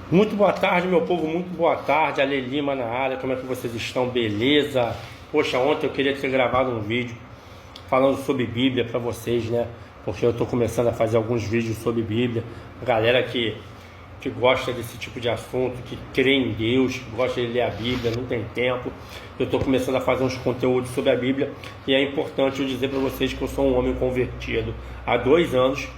Muito boa tarde, meu povo, muito boa tarde. Ale Lima na área, como é que vocês estão? Beleza? Poxa, ontem eu queria ter gravado um vídeo falando sobre Bíblia para vocês, né? Porque eu estou começando a fazer alguns vídeos sobre Bíblia. Galera que gosta desse tipo de assunto, que crê em Deus, que gosta de ler a Bíblia, não tem tempo. Eu estou começando a fazer uns conteúdos sobre a Bíblia e é importante eu dizer para vocês que eu sou um homem convertido há 2 anos.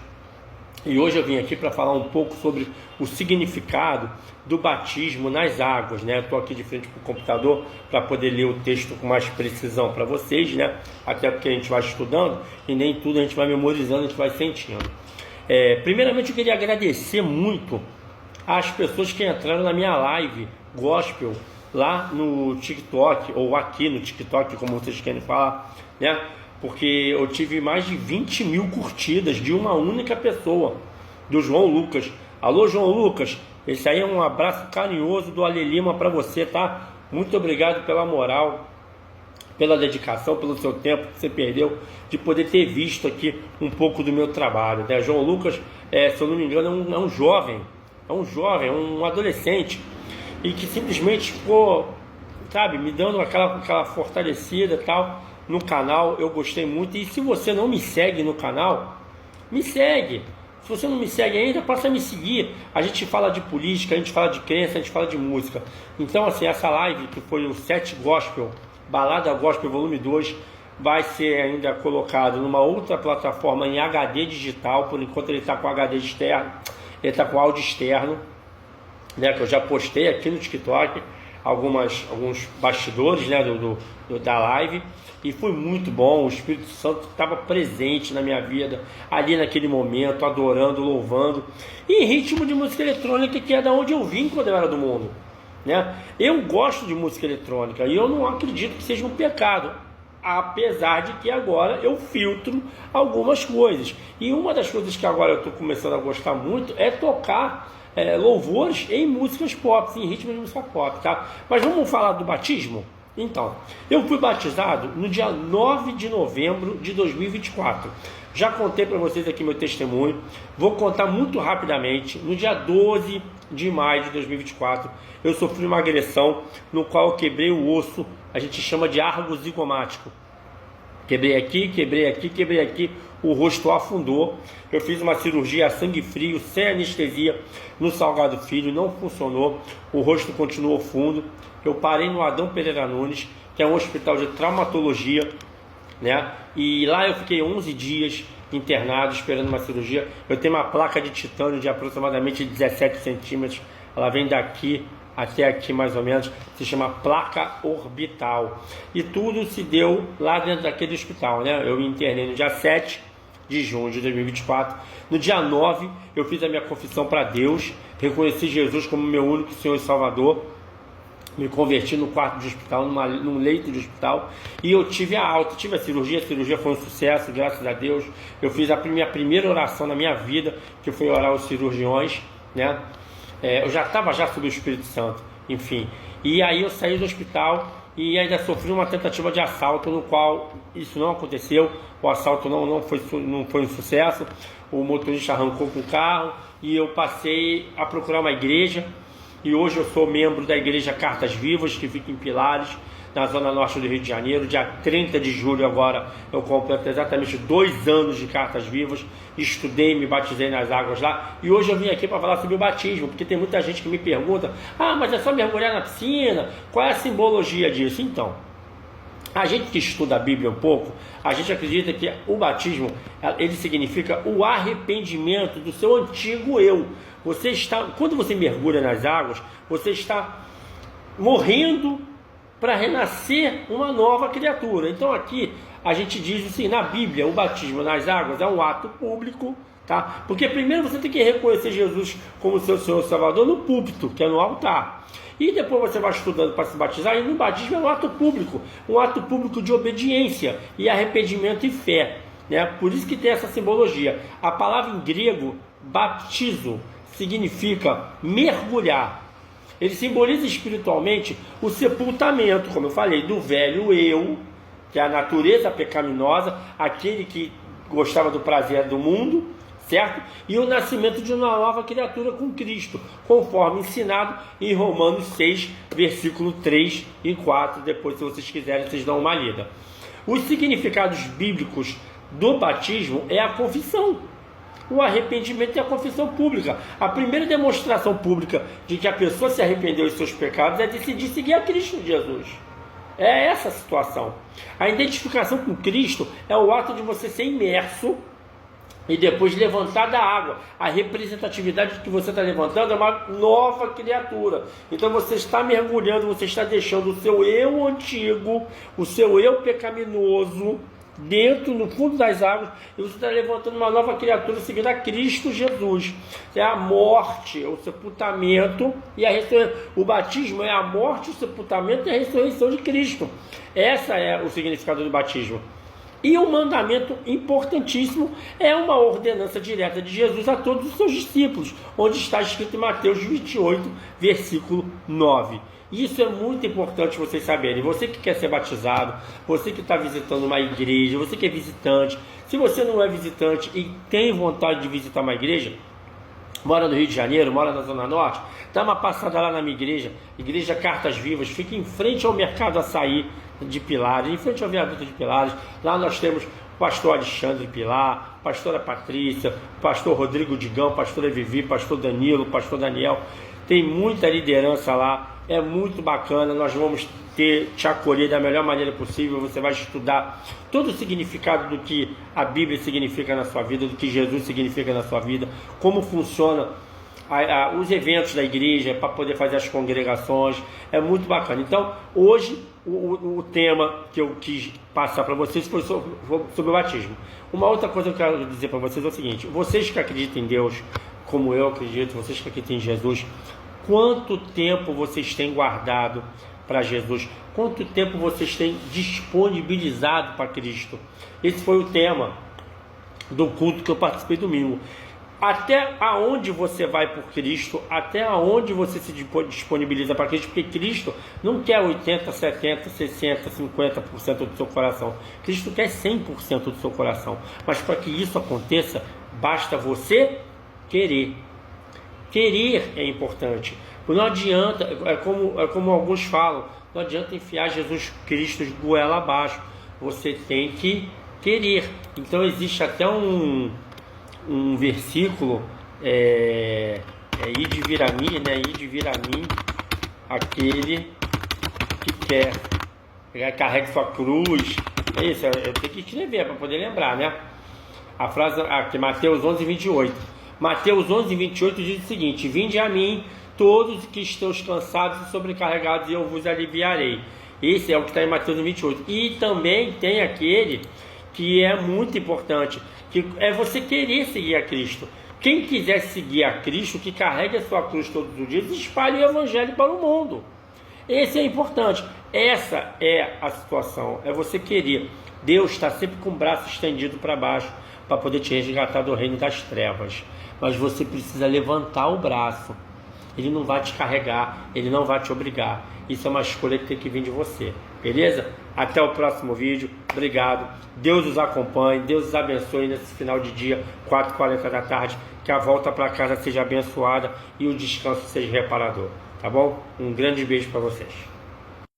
E hoje eu vim aqui para falar um pouco sobre o significado do batismo nas águas, né? Estou aqui de frente para o computador para poder ler o texto com mais precisão para vocês, né? Até porque a gente vai estudando e nem tudo a gente vai memorizando, a gente vai sentindo. Primeiramente eu queria agradecer muito às pessoas que entraram na minha live gospel lá no TikTok, ou aqui no TikTok, como vocês querem falar, né? Porque eu tive mais de 20 mil curtidas de uma única pessoa, do João Lucas. Alô, João Lucas, esse aí é um abraço carinhoso do Ale Lima para você, tá? Muito obrigado pela moral, pela dedicação, pelo seu tempo que você perdeu de poder ter visto aqui um pouco do meu trabalho, né? João Lucas, se eu não me engano, é um jovem, um adolescente, e que simplesmente ficou, sabe, me dando aquela fortalecida e tal. No canal, eu gostei muito. E se você não me segue no canal, me segue. Se você não me segue ainda, passa a me seguir. A gente fala de política, a gente fala de crença, a gente fala de música. Então, assim, essa live que foi o 7 Gospel, Balada Gospel Volume 2, vai ser ainda colocado numa outra plataforma em HD digital. Por enquanto ele está com HD externo, ele está com áudio externo, né, que eu já postei aqui no TikTok alguns bastidores, né, da live, e foi muito bom. O Espírito Santo estava presente na minha vida ali naquele momento, adorando, louvando, e em ritmo de música eletrônica, que é da onde eu vim quando eu era do mundo, né? Eu gosto de música eletrônica e eu não acredito que seja um pecado, apesar de que agora eu filtro algumas coisas, e uma das coisas que agora eu estou começando a gostar muito é tocar louvores em músicas pop, em ritmo de música pop, tá? Mas vamos falar do batismo? Então, eu fui batizado no dia 9 de novembro de 2024. Já contei para vocês aqui meu testemunho, vou contar muito rapidamente. No dia 12 de maio de 2024, eu sofri uma agressão no qual eu quebrei o osso, a gente chama de argo zigomático. Quebrei aqui, o rosto afundou. Eu fiz uma cirurgia a sangue frio, sem anestesia, no Salgado Filho, não funcionou, o rosto continuou fundo. Eu parei no Adão Pereira Nunes, que é um hospital de traumatologia, né? E lá eu fiquei 11 dias internado, esperando uma cirurgia. Eu tenho uma placa de titânio de aproximadamente 17 centímetros, ela vem daqui até aqui mais ou menos, se chama placa orbital. E tudo se deu lá dentro daquele hospital, né? Eu me internei no dia 7 de junho de 2024. No dia 9, eu fiz a minha confissão para Deus, reconheci Jesus como meu único Senhor e Salvador, me converti no quarto de hospital, num leito de hospital, e eu tive a alta, tive a cirurgia foi um sucesso, graças a Deus. Eu fiz a minha primeira oração na minha vida, que foi orar aos cirurgiões, né? Eu já estava sob o Espírito Santo, enfim. E aí eu saí do hospital e ainda sofri uma tentativa de assalto, no qual isso não aconteceu. O assalto não foi um sucesso. O motorista arrancou com o carro e eu passei a procurar uma igreja. E hoje eu sou membro da igreja Cartas Vivas, que fica em Pilares, na zona norte do Rio de Janeiro. Dia 30 de julho agora eu completo exatamente 2 anos de Cartas Vivas. Estudei, me batizei nas águas lá. E hoje eu vim aqui para falar sobre o batismo, porque tem muita gente que me pergunta: ah, mas é só mergulhar na piscina? Qual é a simbologia disso? Então, a gente que estuda a Bíblia um pouco, a gente acredita que o batismo, ele significa o arrependimento do seu antigo eu. Quando você mergulha nas águas, você está morrendo para renascer uma nova criatura. Então aqui a gente diz assim, na Bíblia, o batismo nas águas é um ato público, tá? Porque primeiro você tem que reconhecer Jesus como seu Senhor e Salvador no púlpito, que é no altar. E depois você vai estudando para se batizar, e no batismo é um ato público de obediência e arrependimento e fé, né? Por isso que tem essa simbologia. A palavra em grego, baptizo, significa mergulhar. Ele simboliza espiritualmente o sepultamento, como eu falei, do velho eu, que é a natureza pecaminosa, aquele que gostava do prazer do mundo, certo? E o nascimento de uma nova criatura com Cristo, conforme ensinado em Romanos 6, versículo 3 e 4. Depois, se vocês quiserem, vocês dão uma lida. Os significados bíblicos do batismo é a confissão, o arrependimento e a confissão pública. A primeira demonstração pública de que a pessoa se arrependeu dos seus pecados é decidir seguir a Cristo Jesus. É essa a situação. A identificação com Cristo é o ato de você ser imerso e depois levantar da água. A representatividade que você está levantando é uma nova criatura. Então você está mergulhando, você está deixando o seu eu antigo, o seu eu pecaminoso dentro, no fundo das águas, e você está levantando uma nova criatura seguindo a Cristo Jesus. É a morte, o sepultamento e a ressurreição. O batismo é a morte, o sepultamento e a ressurreição de Cristo. Essa é o significado do batismo. E um mandamento importantíssimo é uma ordenança direta de Jesus a todos os seus discípulos, onde está escrito em Mateus 28, versículo 9. Isso é muito importante vocês saberem. Você que quer ser batizado, você que está visitando uma igreja, você que é visitante, se você não é visitante e tem vontade de visitar uma igreja, mora no Rio de Janeiro, mora na Zona Norte, dá uma passada lá na minha igreja, Igreja Cartas Vivas, fica em frente ao Mercado Açaí de Pilares, em frente ao viaduto de Pilares. Lá nós temos o pastor Alexandre Pilar, pastora Patrícia, pastor Rodrigo Digão, pastora Vivi, pastor Danilo, pastor Daniel. Tem muita liderança lá, é muito bacana. Nós vamos te acolher da melhor maneira possível. Você vai estudar todo o significado do que a Bíblia significa na sua vida, do que Jesus significa na sua vida, como funciona os eventos da igreja, para poder fazer as congregações. É muito bacana. Então, hoje, o tema que eu quis passar para vocês foi sobre o batismo. Uma outra coisa que eu quero dizer para vocês é o seguinte: vocês que acreditam em Deus, como eu acredito, vocês que acreditam em Jesus, quanto tempo vocês têm guardado para Jesus? Quanto tempo vocês têm disponibilizado para Cristo? Esse foi o tema do culto que eu participei domingo. Até aonde você vai por Cristo, até aonde você se disponibiliza para Cristo, porque Cristo não quer 80, 70, 60, 50% do seu coração. Cristo quer 100% do seu coração. Mas para que isso aconteça, basta você querer. Querer é importante. Não adianta, é como alguns falam, não adianta enfiar Jesus Cristo de goela abaixo. Você tem que querer. Então existe até um versículo, ide vir a mim, né? Ide vir a mim aquele que quer, carregue sua cruz. É isso, eu tenho que escrever para poder lembrar, né? A frase aqui, Mateus 11, 28. Mateus 11, 28 diz o seguinte: vinde a mim todos que estão cansados e sobrecarregados, e eu vos aliviarei. Esse é o que está em Mateus 28. E também tem aquele que é muito importante, que é você querer seguir a Cristo. Quem quiser seguir a Cristo, que carregue a sua cruz todos os dias, espalhe o Evangelho para o mundo. Esse é importante. Essa é a situação, é você querer. Deus está sempre com o braço estendido para baixo, para poder te resgatar do reino das trevas. Mas você precisa levantar o braço. Ele não vai te carregar, ele não vai te obrigar. Isso é uma escolha que tem que vir de você. Beleza? Até o próximo vídeo. Obrigado. Deus os acompanhe. Deus os abençoe nesse final de dia, 4h40 da tarde. Que a volta para casa seja abençoada e o descanso seja reparador. Tá bom? Um grande beijo para vocês.